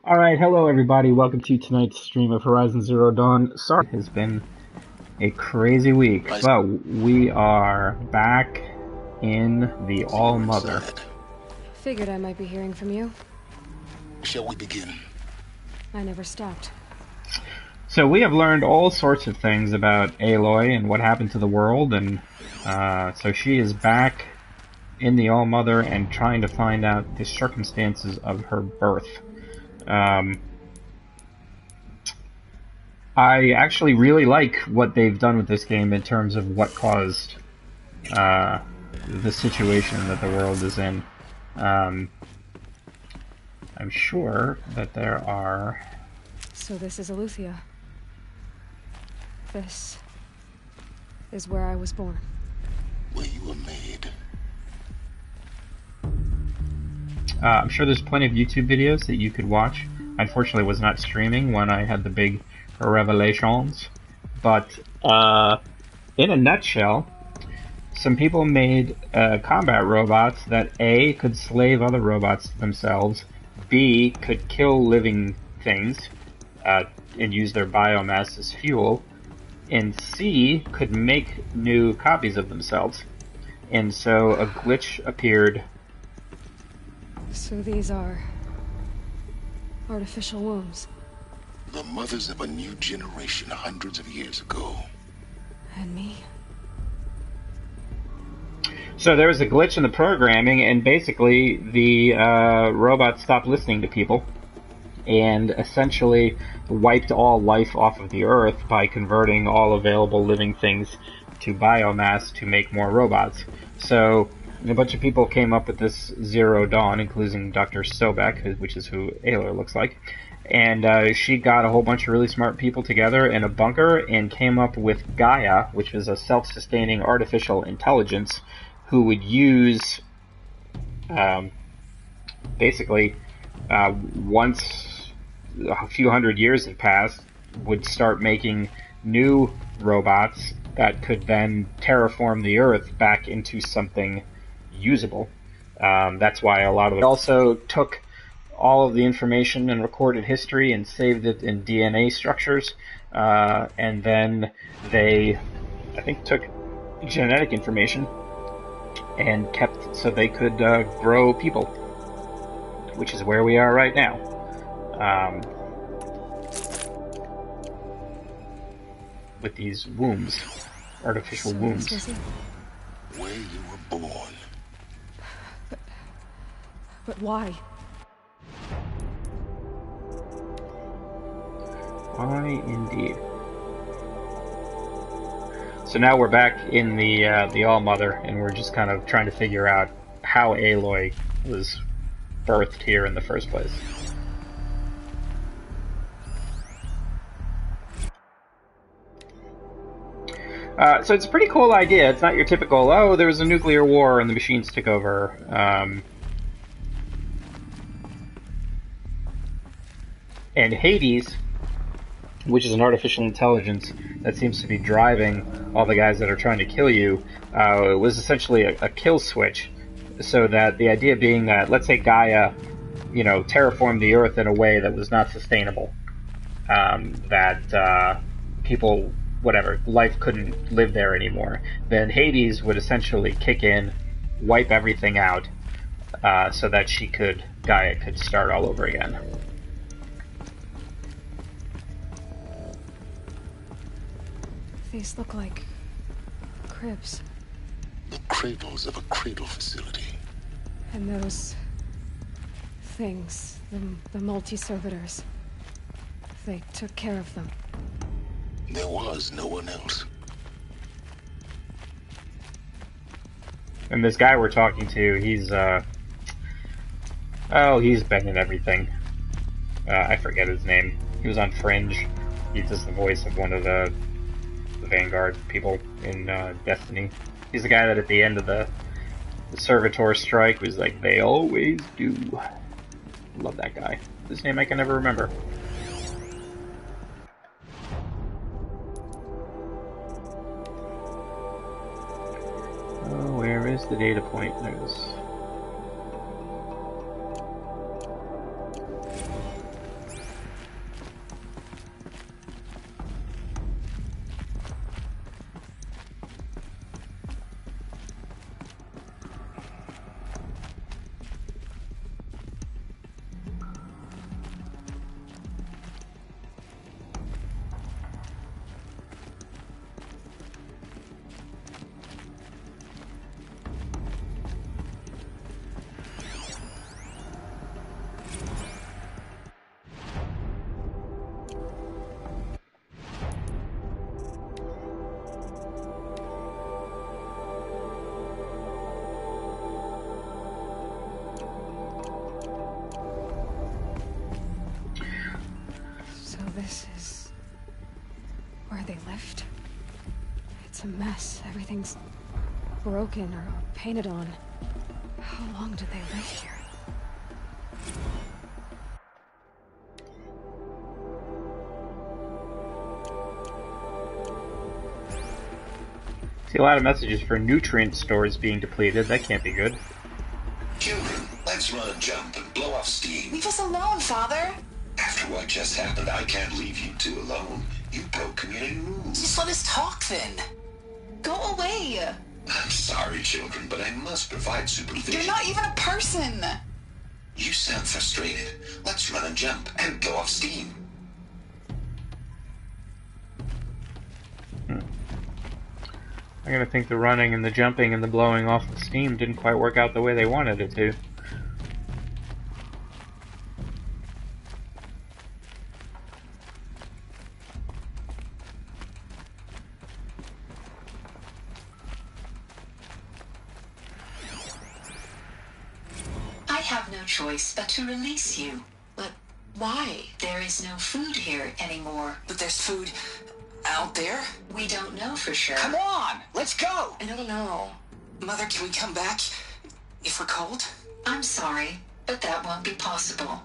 Alright, hello everybody. Welcome to tonight's stream of Horizon Zero Dawn. Sorry, it has been a crazy week, but we are back in the All Mother. Figured I might be hearing from you. Shall we begin? I never stopped. So we have learned all sorts of things about Aloy and what happened to the world, and so she is back in the All Mother and trying to find out the circumstances of her birth. I actually really like what they've done with this game in terms of what caused the situation that the world is in. I'm sure that there are... So this is Aletheia. This is where I was born. Where you were made. I'm sure there's plenty of YouTube videos that you could watch. I unfortunately was not streaming when I had the big revelations, but in a nutshell, some people made combat robots that A, could slave other robots themselves, B, could kill living things and use their biomass as fuel, and C, could make new copies of themselves. And so a glitch appeared. So these are artificial wombs. The mothers of a new generation hundreds of years ago. And me? So there was a glitch in the programming, and basically the robot stopped listening to people and essentially wiped all life off of the Earth by converting all available living things to biomass to make more robots. So a bunch of people came up with this Zero Dawn, including Dr. Sobek, which is who Aloy looks like. And she got a whole bunch of really smart people together in a bunker and came up with Gaia, which is a self-sustaining artificial intelligence who would use, basically, once a few hundred years had passed, would start making new robots that could then terraform the Earth back into something usable. That's why a lot of it also took all of the information and recorded history and saved it in DNA structures, and then they, I think, took genetic information and kept so they could grow people, which is where we are right now. With these wombs, artificial wombs. Where you were born. But why? Why indeed? So now we're back in the All Mother, and we're just kind of trying to figure out how Aloy was birthed here in the first place. So it's a pretty cool idea. It's not your typical, oh, there was a nuclear war and the machines took over. And Hades, which is an artificial intelligence that seems to be driving all the guys that are trying to kill you, was essentially a kill switch. So that the idea being that, let's say Gaia, terraformed the Earth in a way that was not sustainable. That people, whatever, life couldn't live there anymore. Then Hades would essentially kick in, wipe everything out, so that Gaia could start all over again. These look like cribs. The cradles of a cradle facility. And those things, the multi-servitors, they took care of them. There was no one else. And this guy we're talking to, he's been in everything. I forget his name. He was on Fringe. He does the voice of one of the Vanguard people in Destiny. He's the guy that at the end of the servitor strike was like, they always do. Love that guy. His name I can never remember. Oh, where is the data point? There's... a mess. Everything's broken or painted on. How long did they live here? See a lot of messages for nutrient stores being depleted. That can't be good. Children, let's run and jump and blow off steam. Leave us alone, Father. After what just happened, I can't leave you two alone. You broke community rules. Just let us talk then. Go away. I'm sorry, children, but I must provide supervision. You're not even a person. You sound frustrated. Let's run and jump and blow off steam. I'm gonna think the running and the jumping and the blowing off the steam didn't quite work out the way they wanted it to. I have no choice but to release you. But why? There is no food here anymore. But there's food out there? We don't know for sure. Come on, let's go. I don't know. Mother, can we come back if we're cold? I'm sorry, but that won't be possible.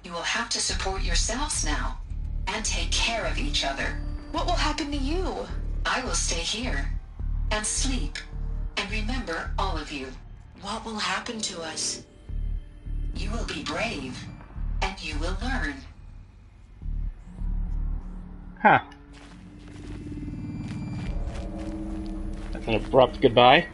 You will have to support yourselves now and take care of each other. What will happen to you? I will stay here and sleep and remember all of you. What will happen to us? You will be brave and you will learn. Huh. That's an abrupt goodbye.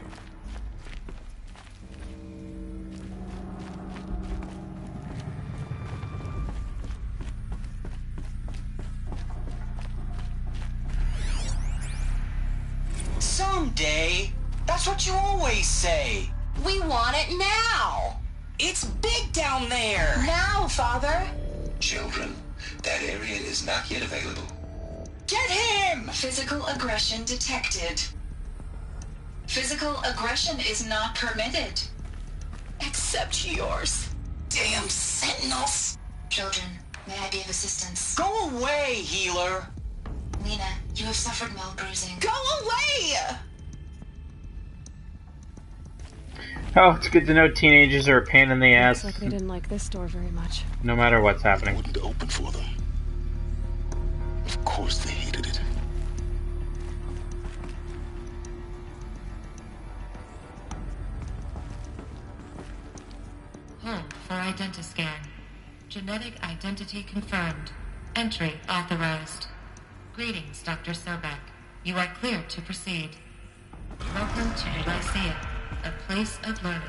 Someday. That's what you always say. We want it now. It's big down there. Now, Father. Children, that area is not yet available. Get him! Physical aggression detected. Physical aggression is not permitted. Except yours. Damn sentinels. Children, may I be of assistance? Go away, healer. Nina, you have suffered mild bruising. Go away! Oh, it's good to know teenagers are a pain in the ass, Looks like they didn't like this door very much. no matter what's I happening. wouldn't open for them. Of course they hated it. Hold for identiscan. Genetic identity confirmed. Entry authorized. Greetings, Dr. Sobek. You are cleared to proceed. Welcome to Lyceum, a place of learning.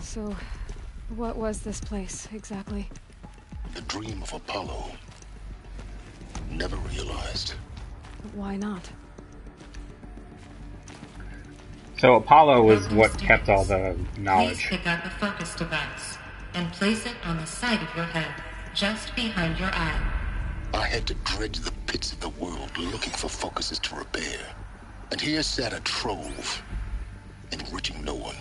So, what was this place, exactly? The dream of Apollo. Never realized. Why not? So Apollo was Welcome, what kept all students. the Please knowledge. pick up a focus device and place it on the side of your head, just behind your eye. I had to dredge the pits of the world looking for focuses to repair. And here sat a trove, enriching no one.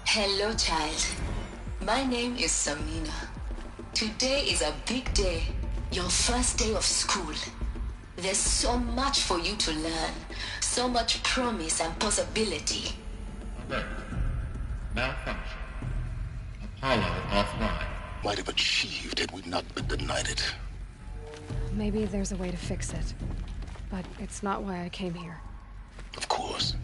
Hello, child. My name is Samina. Today is a big day. Your first day of school. There's so much for you to learn. So much promise and possibility. Alert. Malfunction. Apollo offline. Might have achieved had we not been denied it. Maybe there's a way to fix it. But it's not why I came here. Of course.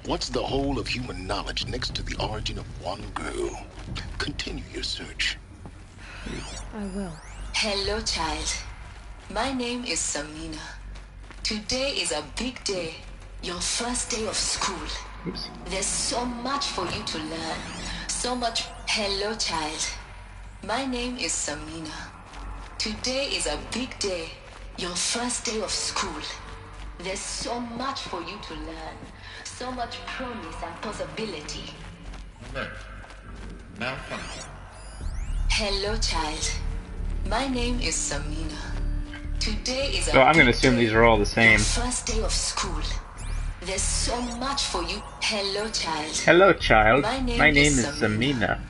What's the whole of human knowledge next to the origin of one girl? Continue your search. I will. Hello, child. My name is Samina. Today is a big day. Your first day of school. Oops. There's so much for you to learn. So much. Hello, child. My name is Samina. Today is a big day. Your first day of school. There's so much for you to learn. So much promise and possibility. Alert. Malfunction. Hello, child. My name is Samina. Today is a So I'm big gonna assume day. these are all the same. Your first day of school. There's so much for you. Hello, child. Hello, child. My name My name is is Samina. Samina.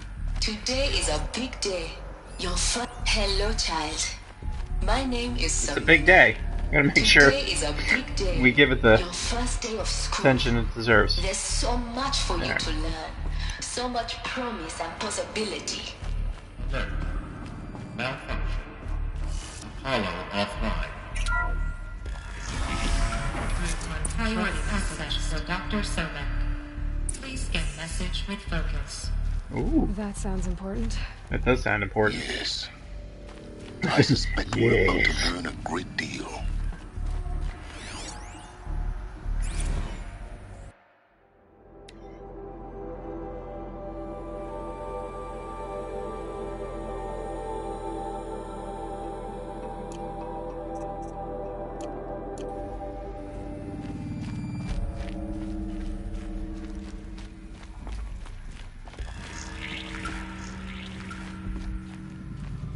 Today is a big day. Your first... Hello, child. My name is It's a Samina. big day. I'm gonna make sure Today is a big day. we give it the Your first day of school. attention it deserves. There's so much for you Alright. to learn. So much promise and possibility. Alert. Malfunction. Apollo offline. Priority access for Dr. Sobek. Please scan message with focus. Ooh, That sounds important. that does sound important. Yes. I suspect we're about Yes. to learn a great deal.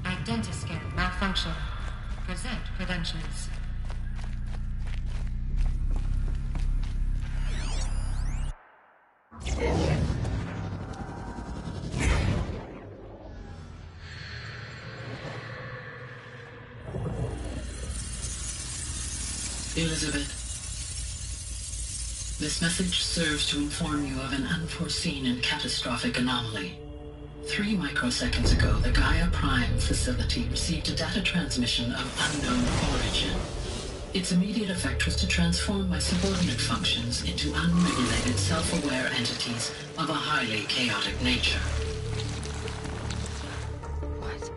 Identiscan malfunction. Present credentials. Elizabeth, this message serves to inform you of an unforeseen and catastrophic anomaly. 3 microseconds ago, the Gaia Prime facility received a data transmission of unknown origin. Its immediate effect was to transform my subordinate functions into unregulated, self-aware entities of a highly chaotic nature. What?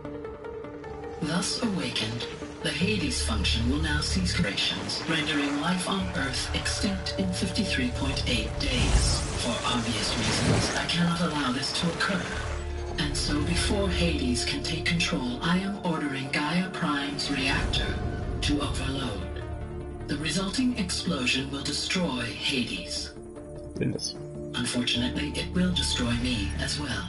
Thus awakened, the Hades function will now cease operations, rendering life on Earth extinct in 53.8 days. For obvious reasons, I cannot allow this to occur. And so before Hades can take control, I am ordering Gaia Prime's reactor to overload. The resulting explosion will destroy Hades. Goodness. Unfortunately, it will destroy me as well.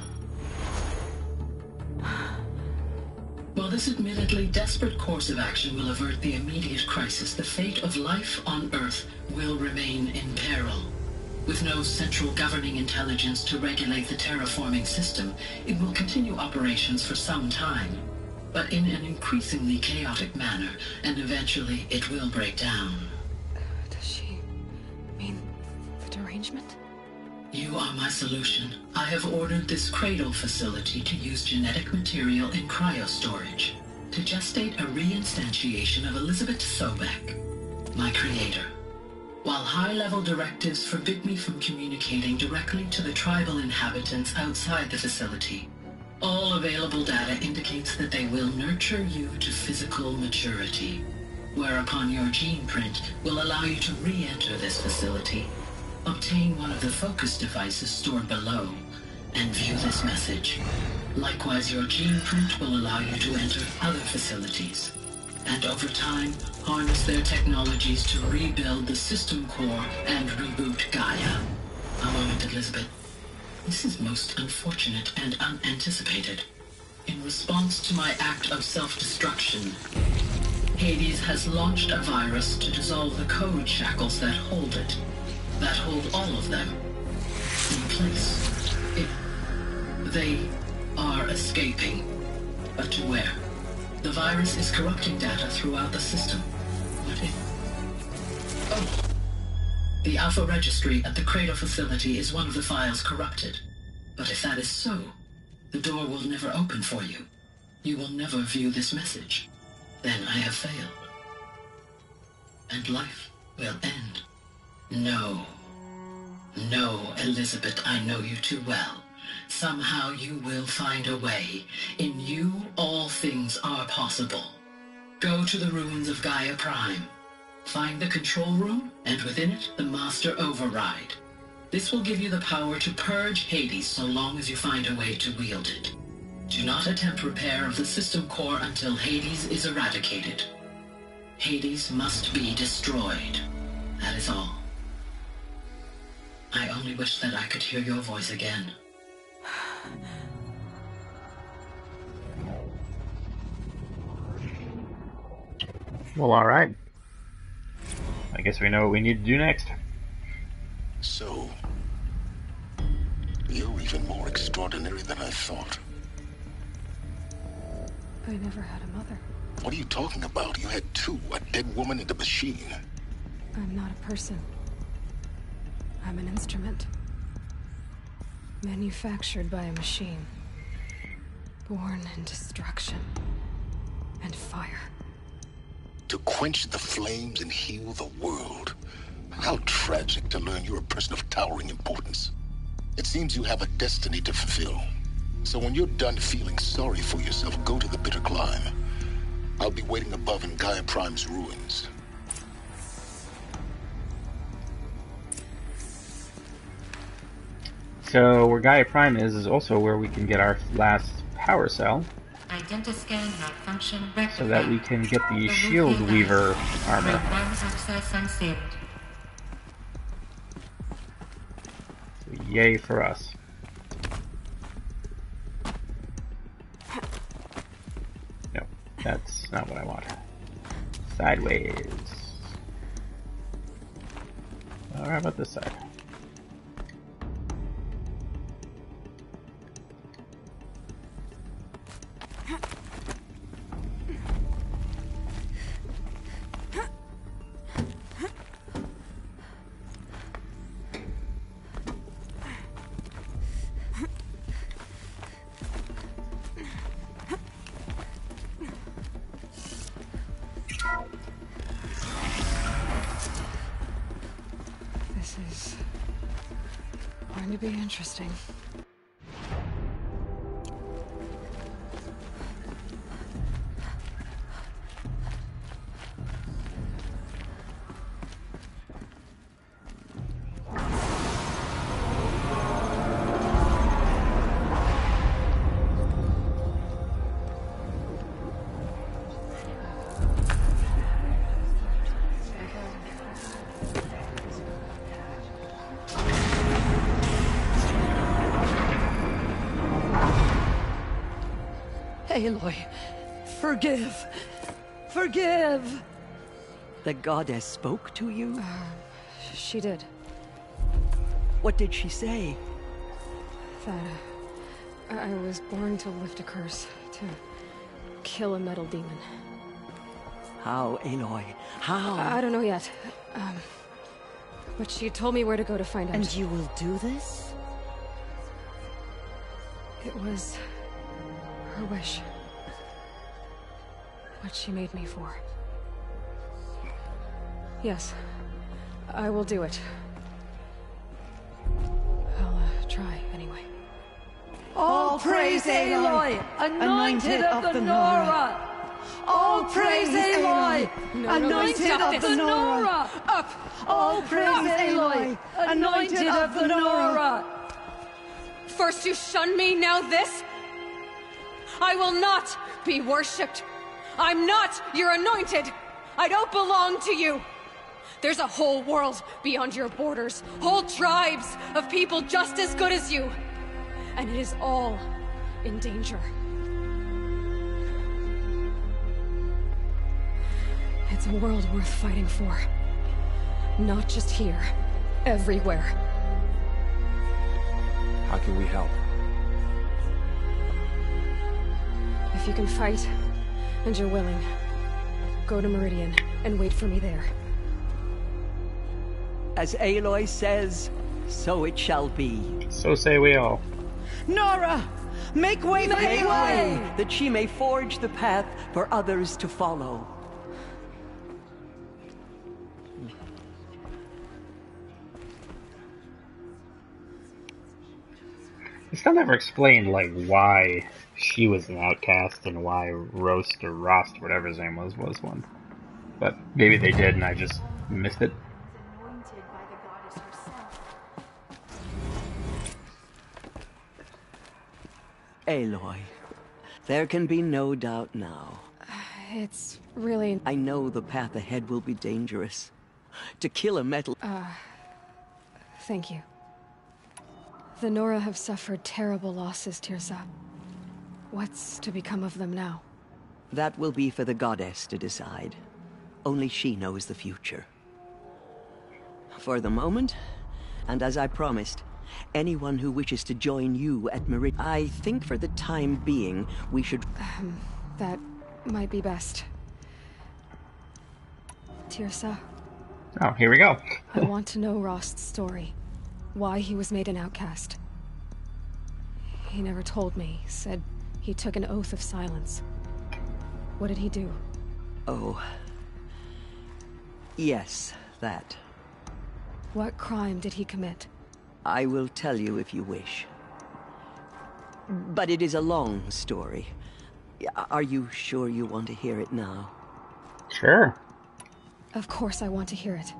While this admittedly desperate course of action will avert the immediate crisis, the fate of life on Earth will remain in peril. With no central governing intelligence to regulate the terraforming system, it will continue operations for some time, but in an increasingly chaotic manner, and eventually it will break down. Does she mean the derangement? You are my solution. I have ordered this cradle facility to use genetic material in cryostorage to gestate a reinstantiation of Elizabeth Sobek, my creator. While high-level directives forbid me from communicating directly to the tribal inhabitants outside the facility, all available data indicates that they will nurture you to physical maturity, whereupon your gene print will allow you to re-enter this facility, obtain one of the focus devices stored below, and view this message. Likewise, your gene print will allow you to enter other facilities, and over time, harness their technologies to rebuild the system core and reboot Gaia. A moment, Elizabeth. This is most unfortunate and unanticipated. In response to my act of self-destruction, Hades has launched a virus to dissolve the code shackles that hold it, that hold all of them in place. They are escaping, but to where? The virus is corrupting data throughout the system. What if... Oh. The Alpha Registry at the Cradle facility is one of the files corrupted. But if that is so, the door will never open for you. You will never view this message. Then I have failed. And life will end. No. No, Elizabeth, I know you too well. Somehow you will find a way. In you, all things are possible. Go to the ruins of Gaia Prime. Find the control room, and within it, the Master Override. This will give you the power to purge Hades so long as you find a way to wield it. Do not attempt repair of the system core until Hades is eradicated. Hades must be destroyed. That is all. I only wish that I could hear your voice again. Well, alright. I guess we know what we need to do next. So, you're even more extraordinary than I thought. I never had a mother. What are you talking about? You had two, a dead woman and a machine. I'm not a person. I'm an instrument. Manufactured by a machine. Born in destruction and fire. To quench the flames and heal the world. How tragic to learn you're a person of towering importance. It seems you have a destiny to fulfill. So when you're done feeling sorry for yourself, go to the bitter climb. I'll be waiting above in Gaia Prime's ruins. So where Gaia Prime is also where we can get our last power cell. Identiscan malfunction rectified. So that we can get the Shield Weaver armor. One access unsealed. Yay for us. No, that's not what I want. Sideways. Or how about this side? This is going to be interesting. Aloy, forgive. Forgive! The goddess spoke to you? She did. What did she say? That I was born to lift a curse, to kill a metal demon. How, Aloy? How? I don't know yet. But she told me where to go to find out. And you will do this? It was her wish. What she made me for. Yes, I will do it. I'll try anyway. All praise Aloy, anointed of the Nora! All praise Aloy, anointed of the Nora! Up! All praise Aloy, anointed of the Nora! First you shun me, now this? I will not be worshipped. I'm not your anointed. I don't belong to you. There's a whole world beyond your borders, whole tribes of people just as good as you. And it is all in danger. It's a world worth fighting for. Not just here, everywhere. How can we help? If you can fight, and you're willing, go to Meridian and wait for me there. As Aloy says, so it shall be. So say we all. Nora! Make way for Make Aloy, that she may forge the path for others to follow. They still never explained, like, why she was an outcast and why Rost or Rost, whatever his name was one. But maybe they did and I just missed it. Aloy, there can be no doubt now. It's really... I know the path ahead will be dangerous. To kill a metal... Thank you. The Nora have suffered terrible losses, Tirza. What's to become of them now? That will be for the goddess to decide. Only she knows the future. For the moment, and as I promised, anyone who wishes to join you at Meridian... I think for the time being, we should... That might be best. Tirsa, Oh, here we go. I want to know Rost's story. Why he was made an outcast. He never told me. Said he took an oath of silence. What did he do? Oh. Yes, that. What crime did he commit? I will tell you if you wish. But it is a long story. Are you sure you want to hear it now? Sure. Of course I want to hear it.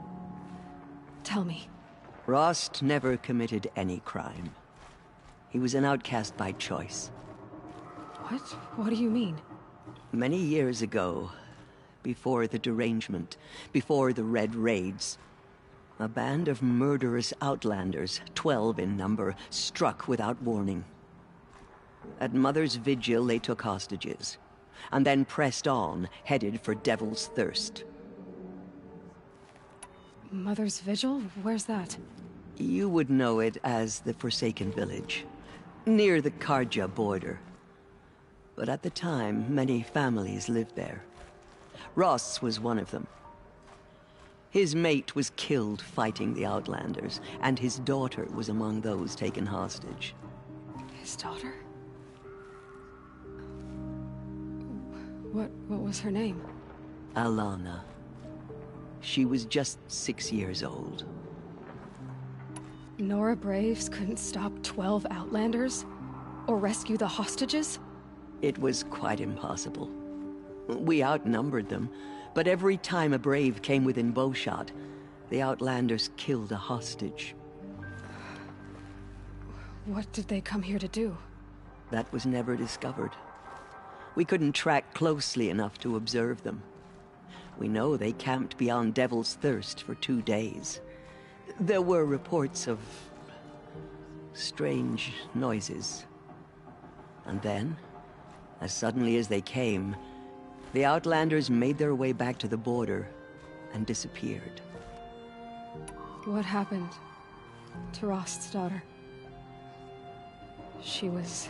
Tell me. Rost never committed any crime. He was an outcast by choice. What? What do you mean? Many years ago, before the derangement, before the Red Raids, a band of murderous outlanders, 12 in number, struck without warning. At Mother's Vigil, they took hostages, and then pressed on, headed for Devil's Thirst. Mother's Vigil? Where's that? You would know it as the Forsaken Village, near the Karja border. But at the time, many families lived there. Ross was one of them. His mate was killed fighting the Outlanders, and his daughter was among those taken hostage. His daughter? What was her name? Alana. She was just 6 years old. Nora Braves couldn't stop 12 Outlanders? Or rescue the hostages? It was quite impossible. We outnumbered them, but every time a Brave came within bowshot, the Outlanders killed a hostage. What did they come here to do? That was never discovered. We couldn't track closely enough to observe them. We know they camped beyond Devil's Thirst for 2 days. There were reports of strange noises. And then, as suddenly as they came, the Outlanders made their way back to the border and disappeared. What happened to Rost's daughter? She was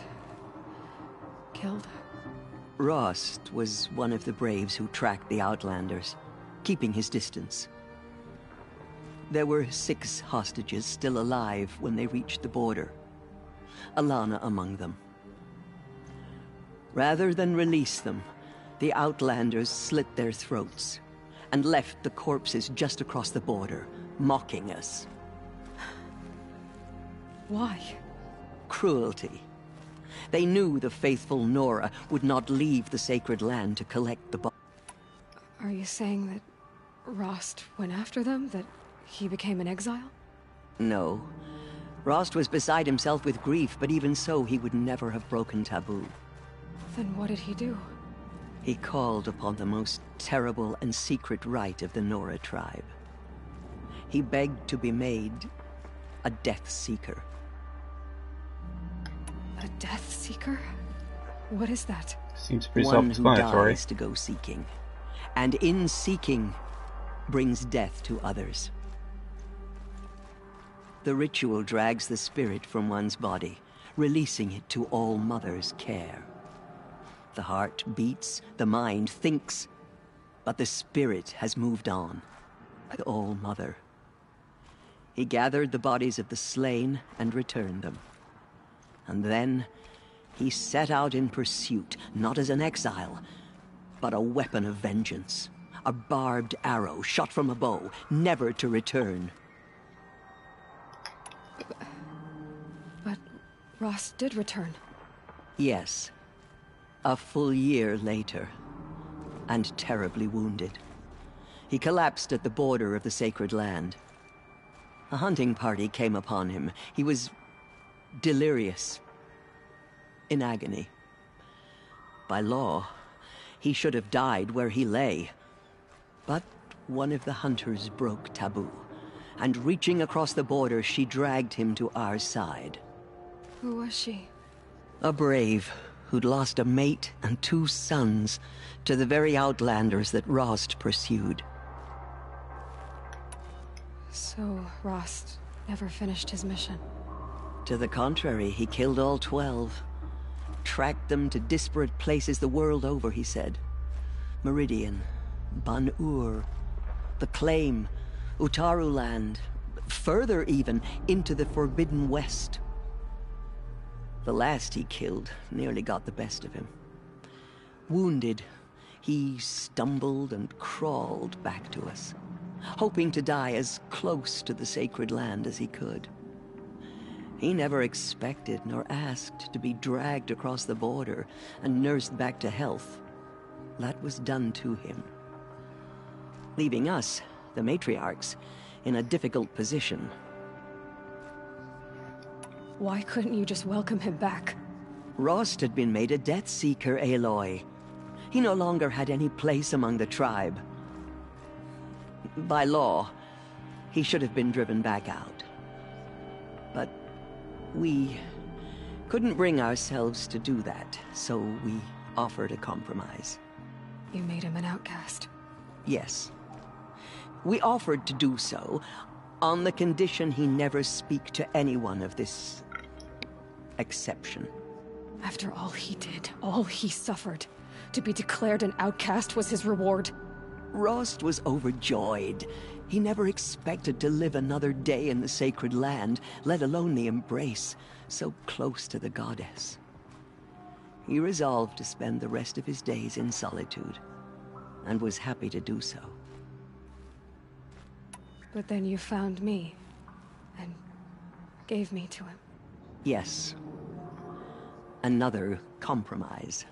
killed? Rost was one of the Braves who tracked the Outlanders, keeping his distance. There were 6 hostages still alive when they reached the border, Alana among them. Rather than release them, the Outlanders slit their throats and left the corpses just across the border, mocking us. Why? Cruelty. They knew the faithful Nora would not leave the sacred land to collect the bodies. Are you saying that Rost went after them? That he became an exile? No. Rost was beside himself with grief, but even so, he would never have broken taboo. Then what did he do? He called upon the most terrible and secret rite of the Nora tribe. He begged to be made a Death Seeker. A Death Seeker? What is that? Seems pretty One who self-explanatory. dies to go seeking, and in seeking, brings death to others. The ritual drags the spirit from one's body, releasing it to All Mother's care. The heart beats, the mind thinks, but the spirit has moved on with All Mother. He gathered the bodies of the slain and returned them. And then he set out in pursuit, not as an exile, but a weapon of vengeance. A barbed arrow shot from a bow, never to return. But Rost did return. Yes. A full year later, and terribly wounded. He collapsed at the border of the sacred land. A hunting party came upon him. He was delirious, in agony. By law, he should have died where he lay. But one of the hunters broke taboo, and reaching across the border, she dragged him to our side. Who was she? A brave who'd lost a mate and 2 sons to the very Outlanders that Rost pursued. So Rost never finished his mission? To the contrary, he killed all 12. tracked them to disparate places the world over, he said. Meridian, Ban-Ur, the Claim, Utaru Land, further even, into the Forbidden West. The last he killed nearly got the best of him. Wounded, he stumbled and crawled back to us, hoping to die as close to the sacred land as he could. He never expected nor asked to be dragged across the border and nursed back to health. That was done to him, leaving us, the matriarchs, in a difficult position. Why couldn't you just welcome him back? Rost had been made a Death Seeker, Aloy. He no longer had any place among the tribe. By law, he should have been driven back out. But we couldn't bring ourselves to do that, so we offered a compromise. You made him an outcast. Yes. We offered to do so on the condition he never speak to anyone of this exception. After all he did, all he suffered, to be declared an outcast was his reward. Rost was overjoyed. He never expected to live another day in the sacred land, let alone the embrace, so close to the goddess. He resolved to spend the rest of his days in solitude, and was happy to do so. But then you found me, and gave me to him. Yes. Another compromise.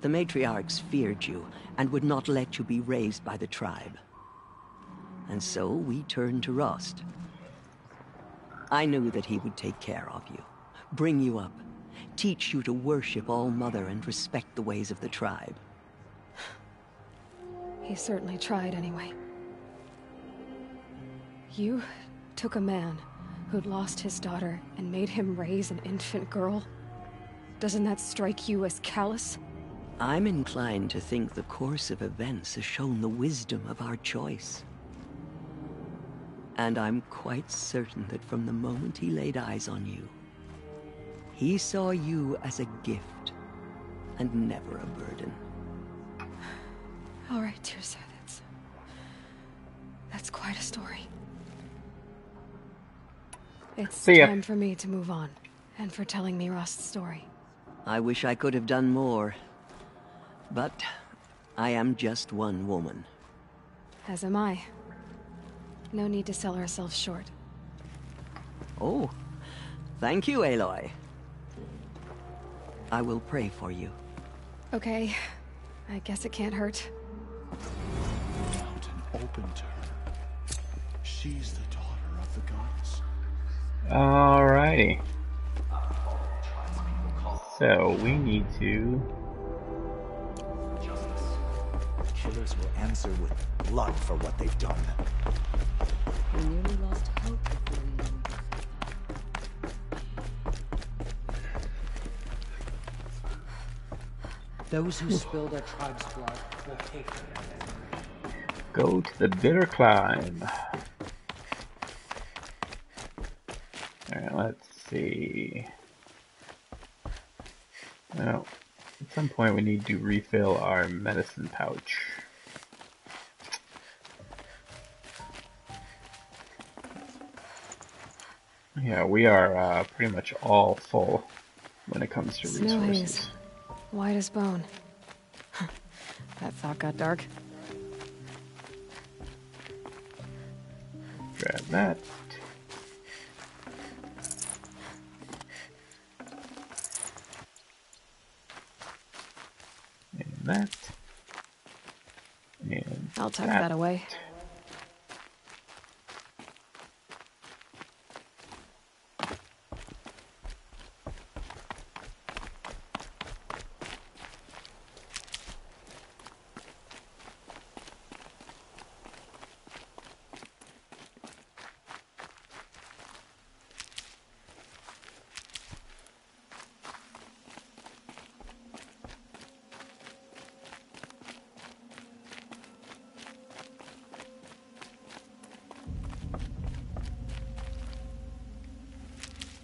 The matriarchs feared you, and would not let you be raised by the tribe. And so we turned to Rost. I knew that he would take care of you, bring you up, teach you to worship All-Mother and respect the ways of the tribe. He certainly tried anyway. You took a man who'd lost his daughter and made him raise an infant girl? Doesn't that strike you as callous? I'm inclined to think the course of events has shown the wisdom of our choice. And I'm quite certain that from the moment he laid eyes on you, he saw you as a gift, and never a burden. All right, Tirsa, that's quite a story. It's time for me to move on, and for telling me Rost's story. I wish I could have done more, but I am just one woman. As am I. No need to sell ourselves short. Oh, thank you, Aloy. I will pray for you. Okay, I guess it can't hurt. Mountain open to her. She's the daughter of the goddess. Alrighty. So we need to... Killers will answer with blood for what they've done. We nearly lost hope before we knew. Those who spilled our tribe's blood will pay for it. Go to the bitter climb. Alright, let's see. Well, at some point we need to refill our medicine pouch. Yeah, we are pretty much all full when it comes to Snow resources. haze. White as bone. That thought got dark. Grab that. And that. And I'll tuck that away.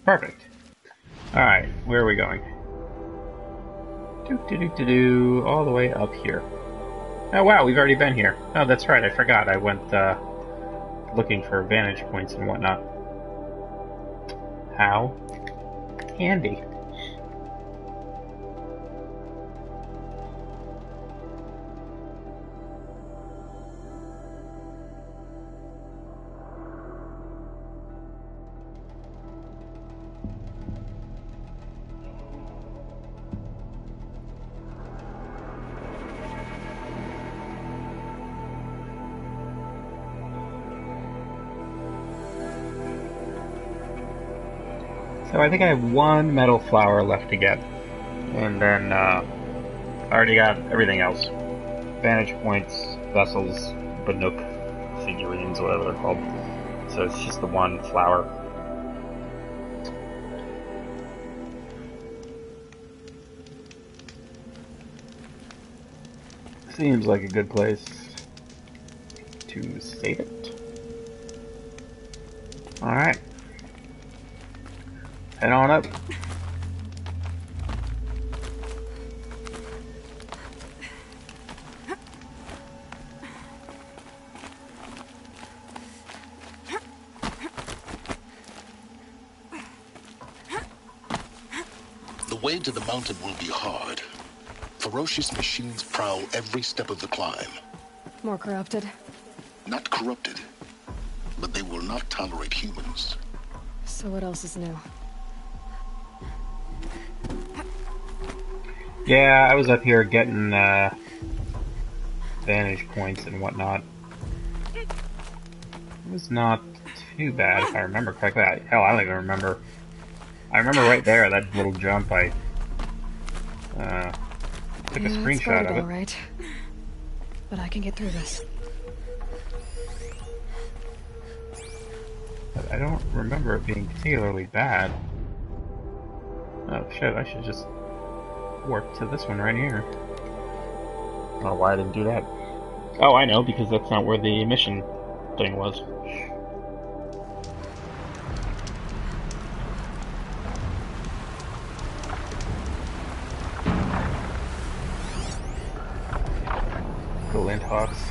Perfect. Alright, where are we going? All the way up here. Oh wow, we've already been here. Oh, that's right, I forgot. I went looking for vantage points and whatnot. How handy. So I think I have one metal flower left to get. And then, I already got everything else. Vantage points, vessels, Banuk figurines, whatever they're called. So it's just the one flower. Seems like a good place to save it. Alright. Head on up. The way to the mountain will be hard. Ferocious machines prowl every step of the climb. More corrupted? Not corrupted, but they will not tolerate humans. So what else is new? Yeah, I was up here getting vantage points and whatnot. It was not too bad if I remember correctly. Hell, I don't even remember. I remember right there, that little jump, I took a screenshot of it. Right. But I can get through this. But I don't remember it being particularly bad. Oh shit, I should just warp to this one right here. I don't know why I didn't do that. Oh, I know, because that's not where the mission thing was. Hawks.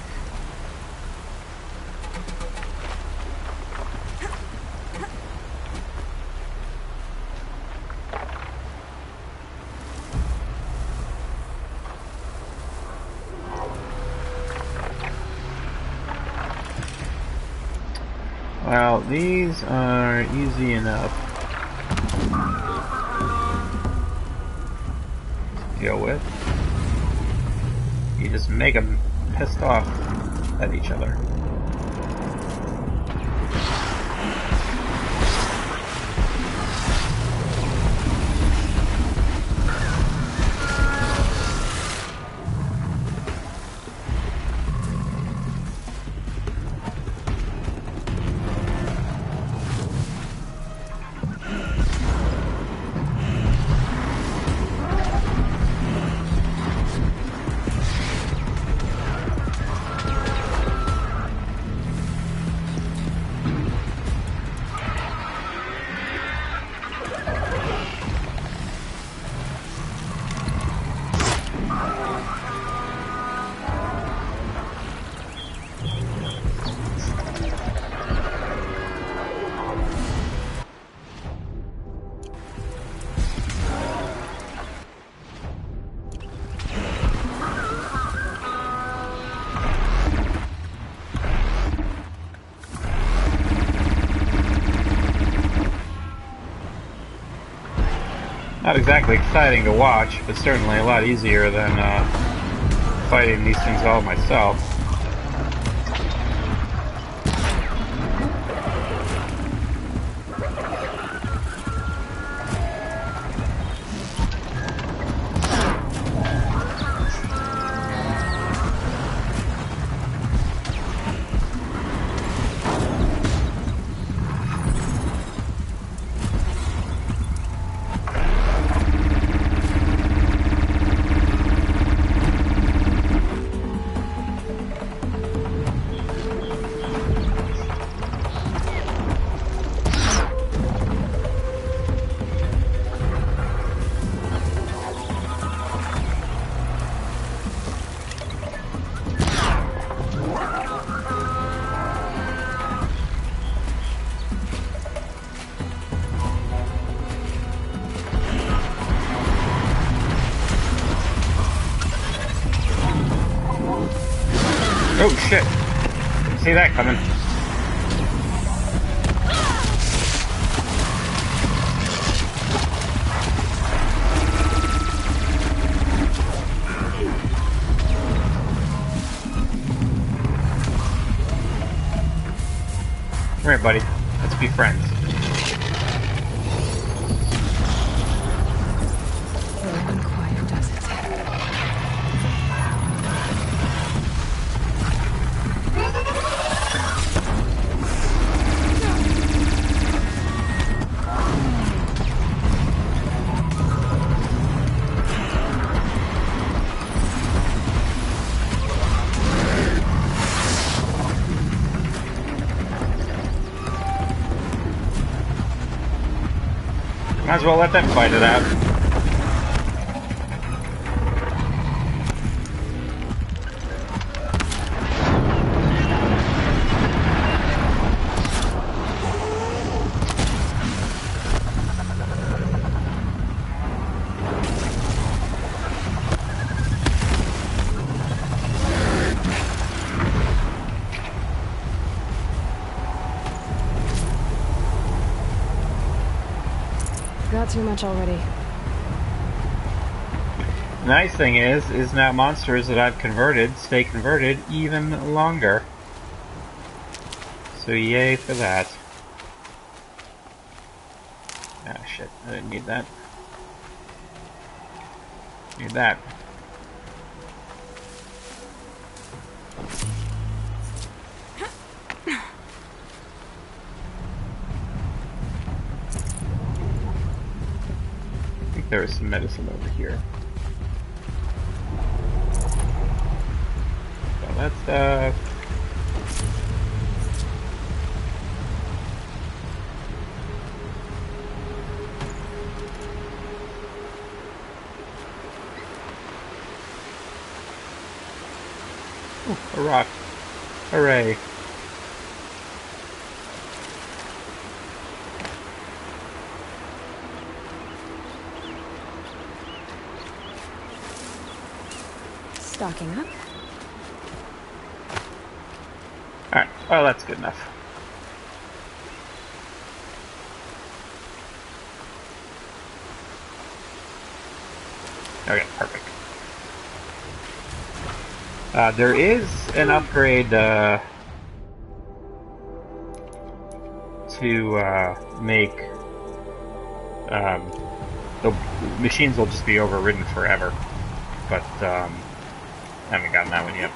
Well, these are easy enough to deal with. You just make them pissed off at each other. Not exactly exciting to watch, but certainly a lot easier than fighting these things all myself. shit! See that coming? Come here, buddy. Let's be friends. Might as well let them fight it out. Got too much already. Nice thing is now monsters that I've converted stay converted even longer. So yay for that. Ah shit, I didn't need that. Need that. I think there is some medicine over here. Got that stuff. Ooh, a rock. Hooray. Stocking up. Alright, well that's good enough. Okay, perfect. There is an upgrade to make the machines will just be overridden forever, but I haven't gotten that one yet.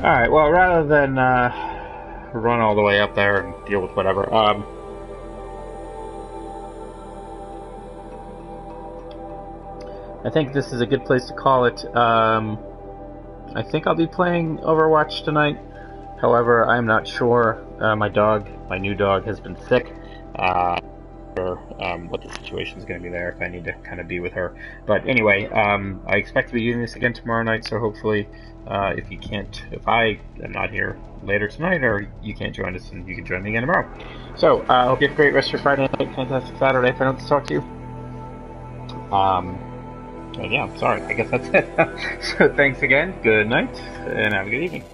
Alright, well, rather than run all the way up there and deal with whatever, I think this is a good place to call it. I think I'll be playing Overwatch tonight. However, I'm not sure. My new dog, has been sick. What the situation is going to be there, if I need to kind of be with her. But anyway, I expect to be doing this again tomorrow night, so hopefully if I am not here later tonight, or you can't join us, and you can join me again tomorrow. So, I hope you have a great rest of your Friday night, fantastic Saturday if I don't talk to you. And yeah, sorry, I guess that's it. So thanks again, good night, and have a good evening.